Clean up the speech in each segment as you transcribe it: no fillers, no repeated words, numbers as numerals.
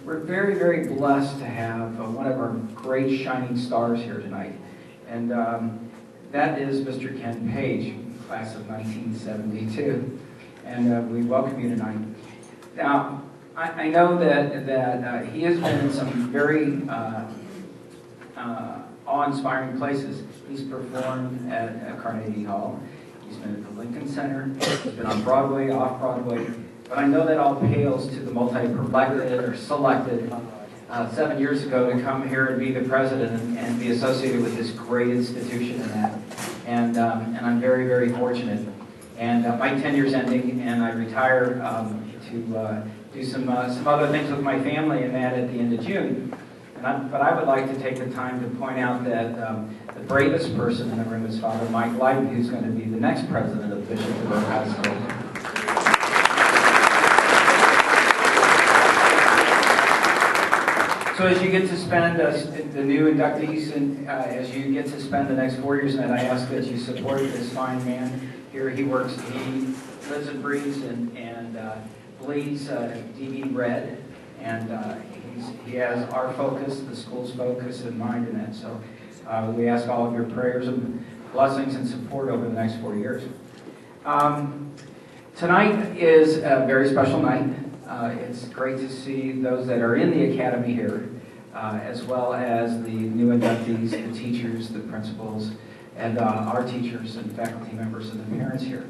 We're very, very blessed to have one of our great shining stars here tonight. And that is Mr. Ken Page, class of 1972. And we welcome you tonight. Now, I know that he has been in some very awe-inspiring places. He's performed at Carnegie Hall. He's been at the Lincoln Center. He's been on Broadway, off-Broadway. But I know that all pales to the multi-selected or selected 7 years ago to come here and be the president and be associated with this great institution and that. And I'm very, very fortunate. And my tenure's ending, and I retire to do some other things with my family and that at the end of June. But I would like to take the time to point out that the bravest person in the room is Father Mike Lighton, who's going to be the next president of Bishop DeBerg High School. So as you get to spend, the new inductees, and as you get to spend the next 4 years in it, I ask that you support this fine man. Here he works, he lives and breathes and bleeds DB red, and he has our focus, the school's focus in mind in that. So we ask all of your prayers and blessings and support over the next 4 years. Tonight is a very special night. It's great to see those that are in the academy here, as well as the new inductees, the teachers, the principals, and our teachers and faculty members and the parents here.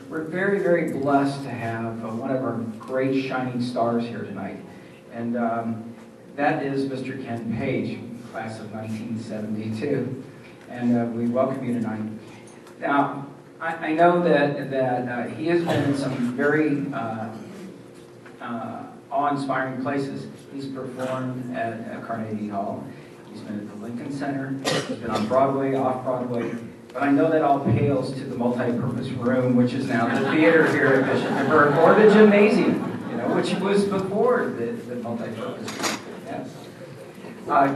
We're very, very blessed to have one of our great shining stars here tonight. And that is Mr. Ken Page, class of 1972. And we welcome you tonight. Now, I know that he has been in some very awe-inspiring places. He's performed at Carnegie Hall. He's been at the Lincoln Center. He's been on Broadway, off-Broadway. But I know that all pales to the multi-purpose room, which is now the theater here at Bishop DeBerg, or the gymnasium, which was before the multi-purpose room. Yes.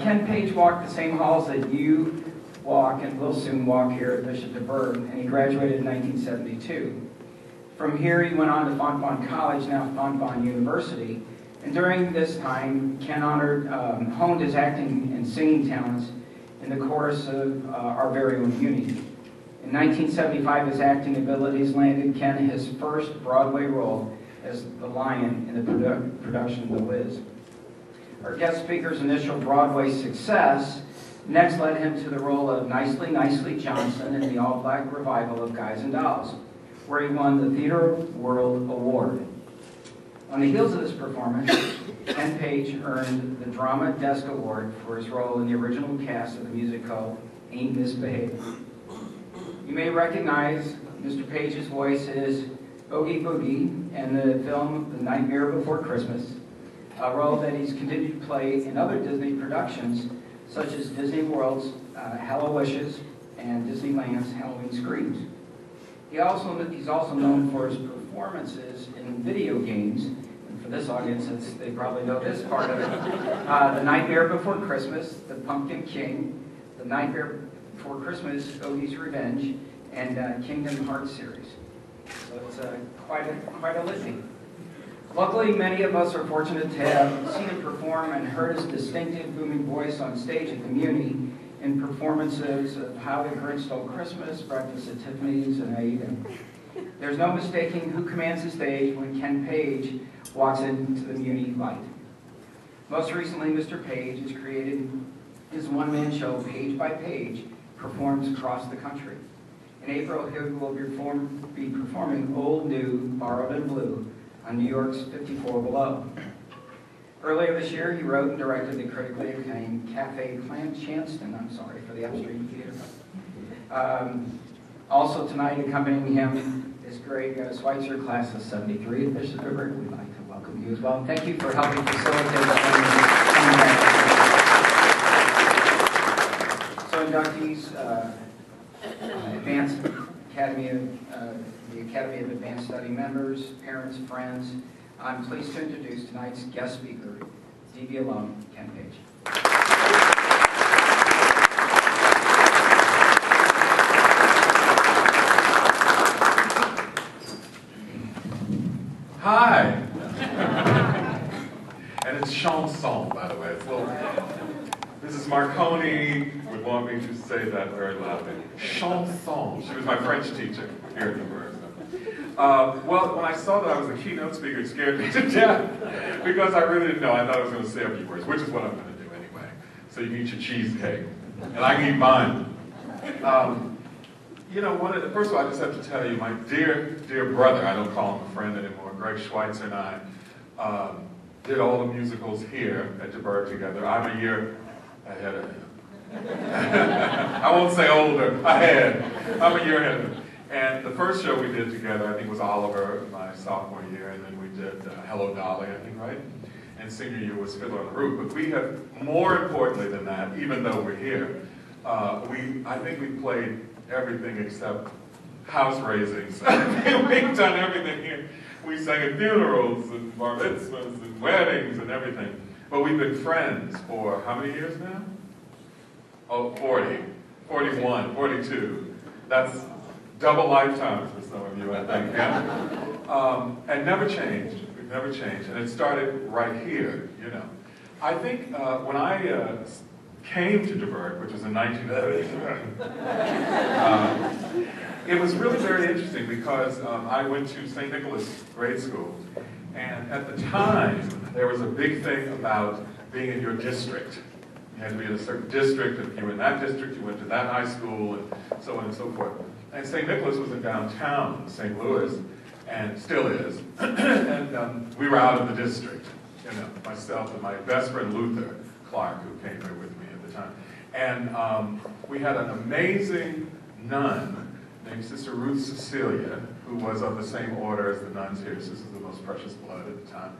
Ken Page walked the same halls that you walk and will soon walk here at Bishop DeBerg, and he graduated in 1972. From here, he went on to Fontbonne College, now Fontbonne University, and during this time, Ken honed his acting and singing talents in the chorus of our very own Muni. In 1975, his acting abilities landed Ken his first Broadway role as the Lion in the production of The Wiz. Our guest speaker's initial Broadway success next led him to the role of Nicely, Nicely Johnson in the all-black revival of Guys and Dolls, where he won the Theatre World Award. On the heels of this performance, Ken Page earned the Drama Desk Award for his role in the original cast of the musical Ain't Misbehaved. You may recognize Mr. Page's voice as Oogie Boogie in the film The Nightmare Before Christmas, a role that he's continued to play in other Disney productions, such as Disney World's Hallowishes and Disneyland's Halloween Screams. He's also known for his performances in video games. And for this audience, they probably know this part of it. The Nightmare Before Christmas, The Pumpkin King, The Nightmare Before Christmas, Oogie's Revenge, and Kingdom Hearts series. So it's quite a litany. Luckily, many of us are fortunate to have seen him perform and heard his distinctive booming voice on stage at the Muni in performances of How the Grinch Stole Christmas, Breakfast at Tiffany's, and Aida. There's no mistaking who commands the stage when Ken Page walks into the Muni light. Most recently, Mr. Page has created his one-man show, Page by Page, performs across the country. In April, he will be performing Old New, Borrowed and Blue on New York's 54 Below. Earlier this year, he wrote and directed the critically acclaimed Cafe Clan-Chanston, I'm sorry for the upstream theater. Also tonight, accompanying him is Greg Schweitzer, class of 73 at Bishop DeBerg. We'd like to welcome you as well. Thank you for helping facilitate that. So inductees, the Academy of Advanced Study members, parents, friends, I'm pleased to introduce tonight's guest speaker, DB alum, Ken Page. Hi. And And it's chanson, by the way. It's a little, Mrs. Marconi would want me to say that very loudly. Chanson. She was my French teacher here at the Burr. Well, when I saw that I was a keynote speaker, it scared me to death because I really didn't know. I thought I was going to say a few words, which is what I'm going to do anyway. So you can eat your cheesecake, and I can eat mine. You know, first of all, I just have to tell you, my dear, dear brother, I don't call him a friend anymore, Greg Schweitzer and I did all the musicals here at DeBerg together. I'm a year ahead of him. I won't say older, ahead. I'm a year ahead of him. And the first show we did together, I think, was Oliver, my sophomore year, and then we did Hello Dolly, I think, right? And senior year was Fiddler on the Roof. But we have, more importantly than that, even though we're here, I think we played everything except house raisings. We've done everything here. We sang at funerals and bar mitzvahs and weddings and everything. But we've been friends for how many years now? Oh, 40, 41, 42. That's double lifetimes for some of you, I think. Yeah? And never changed. We've never changed. And it started right here, you know. I think when I came to DeBerg, which was in 1980, it was really very interesting because I went to St. Nicholas grade school, and at the time, there was a big thing about being in your district. You had to be in a certain district, and if you were in that district, you went to that high school, and so on and so forth. And St. Nicholas was in downtown St. Louis, and still is, and we were out of the district, you know, myself and my best friend Luther Clark, who came here with me at the time. And we had an amazing nun named Sister Ruth Cecilia, who was of the same order as the nuns here. This is the most precious blood at the time.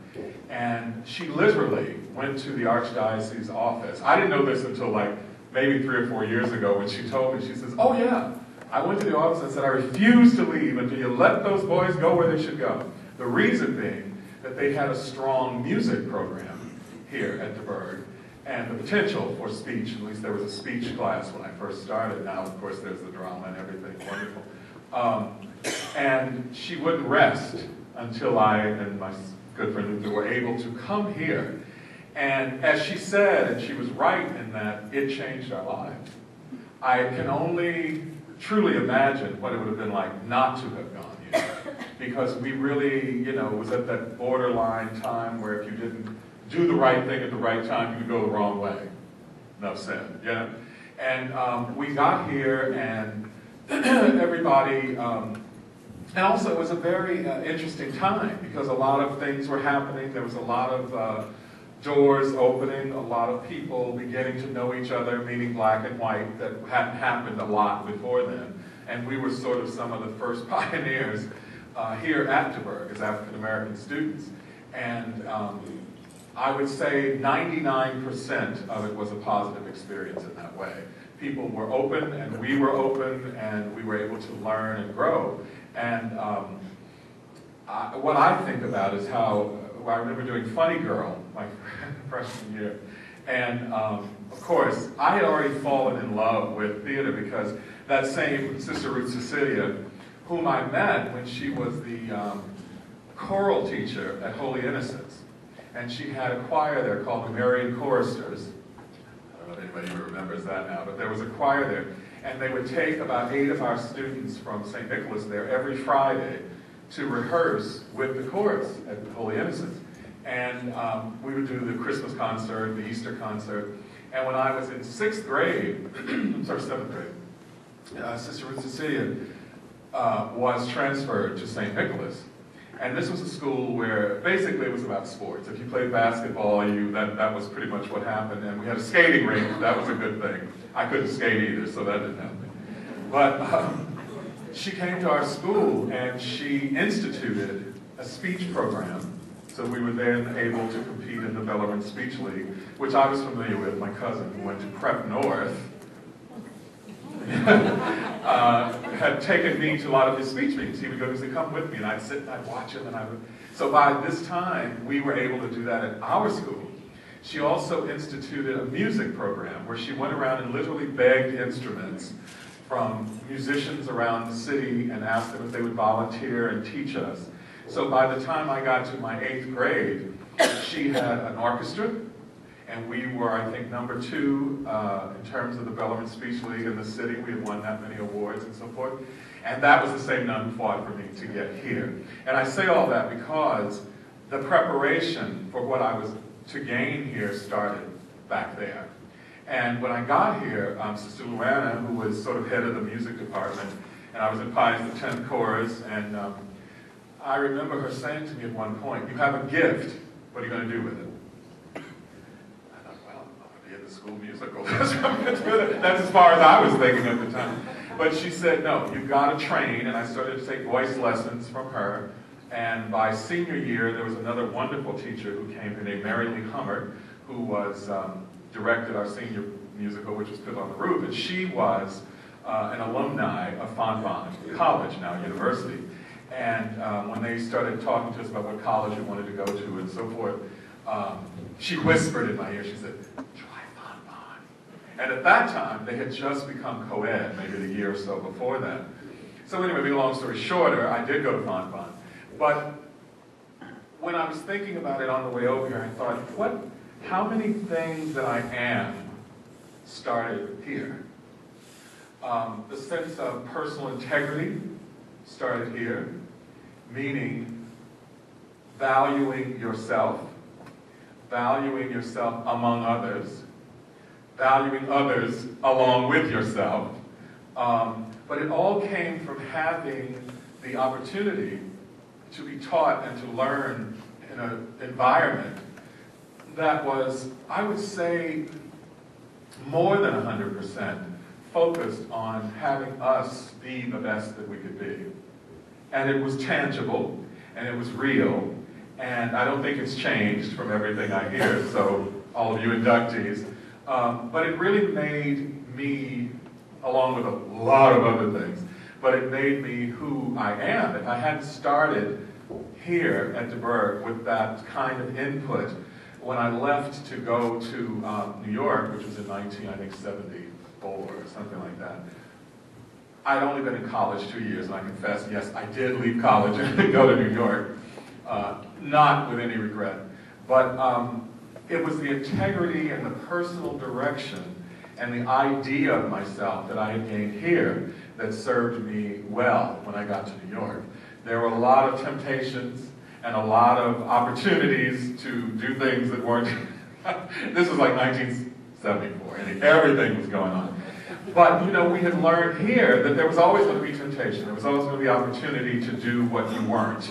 And she literally went to the Archdiocese office. I didn't know this until like maybe 3 or 4 years ago when she told me. She says, oh yeah, I went to the office and said, I refuse to leave until you let those boys go where they should go. The reason being that they had a strong music program here at DeBerg, and the potential for speech. At least there was a speech class when I first started. Now, of course, there's the drama and everything wonderful. And she wouldn't rest until I and my good friend Luther were able to come here. And as she said, and she was right in that, it changed our lives. I can only truly imagine what it would have been like not to have gone here. Because we really, you know, it was at that borderline time where if you didn't do the right thing at the right time, you could go the wrong way. Enough said, yeah? And we got here, and everybody, and also it was a very interesting time because a lot of things were happening. There was a lot of doors opening, a lot of people beginning to know each other, meaning black and white, that hadn't happened a lot before then. And we were sort of some of the first pioneers here at DeBerg as African American students. And I would say 99% of it was a positive experience in that way. People were open, and we were open, and we were able to learn and grow. And what I think about is how, I remember doing Funny Girl my freshman year. And of course, I had already fallen in love with theater because that same Sister Ruth Cecilia, whom I met when she was the choral teacher at Holy Innocents. And she had a choir there called the Marian Choristers. I don't know if anybody even remembers that now, but there was a choir there. And they would take about 8 of our students from St. Nicholas there every Friday to rehearse with the chorus at Holy Innocents. And we would do the Christmas concert, the Easter concert. And when I was in 6th grade, I'm sorry, 7th grade, Sister Ruth Cecilia was transferred to St. Nicholas. And this was a school where basically it was about sports. If you played basketball, that was pretty much what happened. And we had a skating rink. That was a good thing. I couldn't skate either, so that didn't help me. But she came to our school and she instituted a speech program. So we were then able to compete in the Bellarmine Speech League, which I was familiar with. My cousin, who went to Prep North, had taken me to a lot of his speech meetings. He would go and say, come with me, and I'd sit and I'd watch him, and I would. So by this time, we were able to do that at our school. She also instituted a music program where she went around and literally begged instruments from musicians around the city and asked them if they would volunteer and teach us. So by the time I got to my 8th grade, She had an orchestra, and we were, I think, number 2 in terms of the Bellarmine Speech League in the city. We had won that many awards and so forth. And that was the same nun who fought for me to get here. And I say all that because the preparation for what I was to gain here started back there. And when I got here, Sister Luana, who was sort of head of the music department, and I was in Pius X chorus, and I remember her saying to me at one point, "You have a gift, what are you going to do with it?" I thought, well, I'm going to be in the school musical. That's as far as I was thinking at the time. But she said, no, you've got to train, and I started to take voice lessons from her. And by senior year, there was another wonderful teacher who came here named Mary Lee Hummert, who was directed our senior musical, which was Fiddler on the Roof, and she was an alumni of Fontbonne College, now university. And when they started talking to us about what college we wanted to go to and so forth, she whispered in my ear, she said, "Try Fontbonne." And at that time, they had just become co-ed, maybe the year or so before that. So anyway, to make a long story shorter, I did go to Fontbonne. But when I was thinking about it on the way over here, I thought, how many things that I am started here? The sense of personal integrity started here, meaning valuing yourself among others, valuing others along with yourself. But it all came from having the opportunity to be taught and to learn in an environment that was, I would say, more than 100% focused on having us be the best that we could be. And it was tangible, and it was real, and I don't think it's changed from everything I hear, so all of you inductees. But it really made me, along with a lot of other things, but it made me who I am. If I hadn't started here at DeBerg with that kind of input, when I left to go to New York, which was in 1974 or something like that, I'd only been in college 2 years, and I confess, yes, I did leave college and go to New York, not with any regret. But it was the integrity and the personal direction and the idea of myself that I had gained here that served me well when I got to New York. There were a lot of temptations and a lot of opportunities to do things that weren't, this was like 1974, and everything was going on. But, you know, we had learned here that there was always going to be temptation. There was always going to be opportunity to do what you weren't.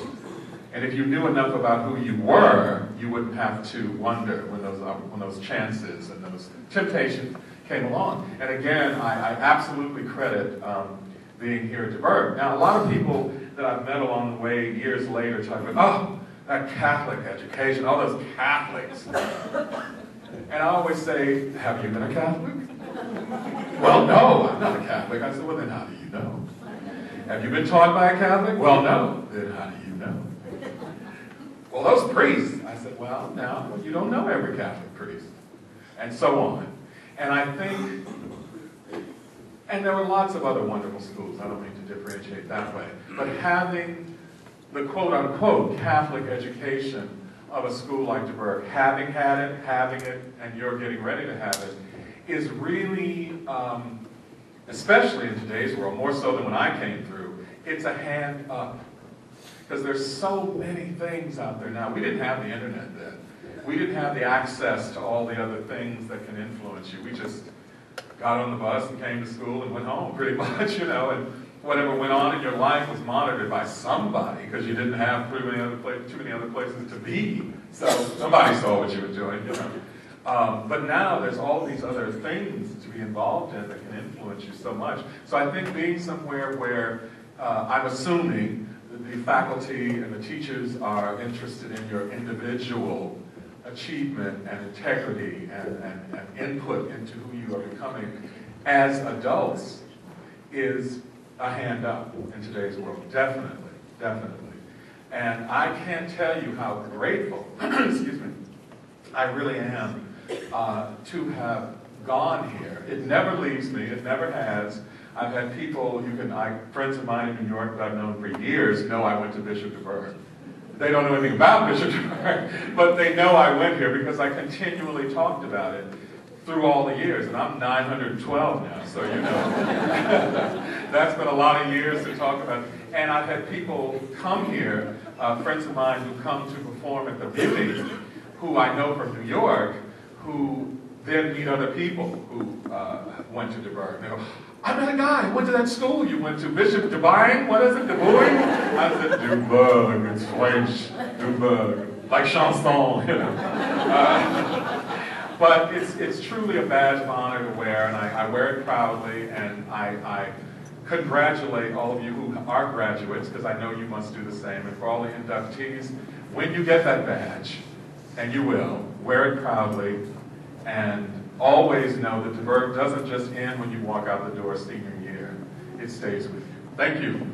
And if you knew enough about who you were, you wouldn't have to wonder when those chances and those temptations came along. And again, I absolutely credit being here at DeBerg. Now, a lot of people that I've met along the way years later talk about, oh, that Catholic education, all those Catholics. And I always say, have you been a Catholic? Well, no, I'm not a Catholic. I said, well, then how do you know? Have you been taught by a Catholic? Well, no. Then how do you know? Well, those priests. I said, well, now, you don't know every Catholic priest. And so on. And I think, and there were lots of other wonderful schools. I don't mean to differentiate that way. But having the quote-unquote Catholic education of a school like DeBerg, having it, and you're getting ready to have it, is really, especially in today's world, more so than when I came through, it's a hand up. Because there's so many things out there now. We didn't have the internet then. We didn't have the access to all the other things that can influence you. We just got on the bus and came to school and went home, pretty much, you know, and whatever went on in your life was monitored by somebody because you didn't have too many other places to be. So somebody saw what you were doing, you know. But now there's all these other things to be involved in that can influence you so much. So I think being somewhere where I'm assuming that the faculty and the teachers are interested in your individual achievement and integrity and input into who you are becoming as adults is a hand up in today's world. Definitely, definitely. And I can't tell you how grateful, excuse me, I really am to have gone here. It never leaves me, it never has. I've had people, friends of mine in New York that I've known for years know I went to Bishop DeBerg. They don't know anything about Bishop DeBerg, but they know I went here because I continually talked about it through all the years, and I'm 912 now, so you know. That's been a lot of years to talk about. And I've had people come here, friends of mine who come to perform at the Beauty, who I know from New York, who then meet other people who went to DeBerg. They go, I met a guy who went to that school you went to, Bishop DeBerg, what is it, DeBerg? I said, DeBerg, it's French, DeBerg, like chanson, you know. But it's truly a badge of honor to wear, and I wear it proudly, and I congratulate all of you who are graduates, because I know you must do the same, and for all the inductees, when you get that badge, and you will, wear it proudly, and always know that DeBerg doesn't just end when you walk out the door senior year. It stays with you. Thank you.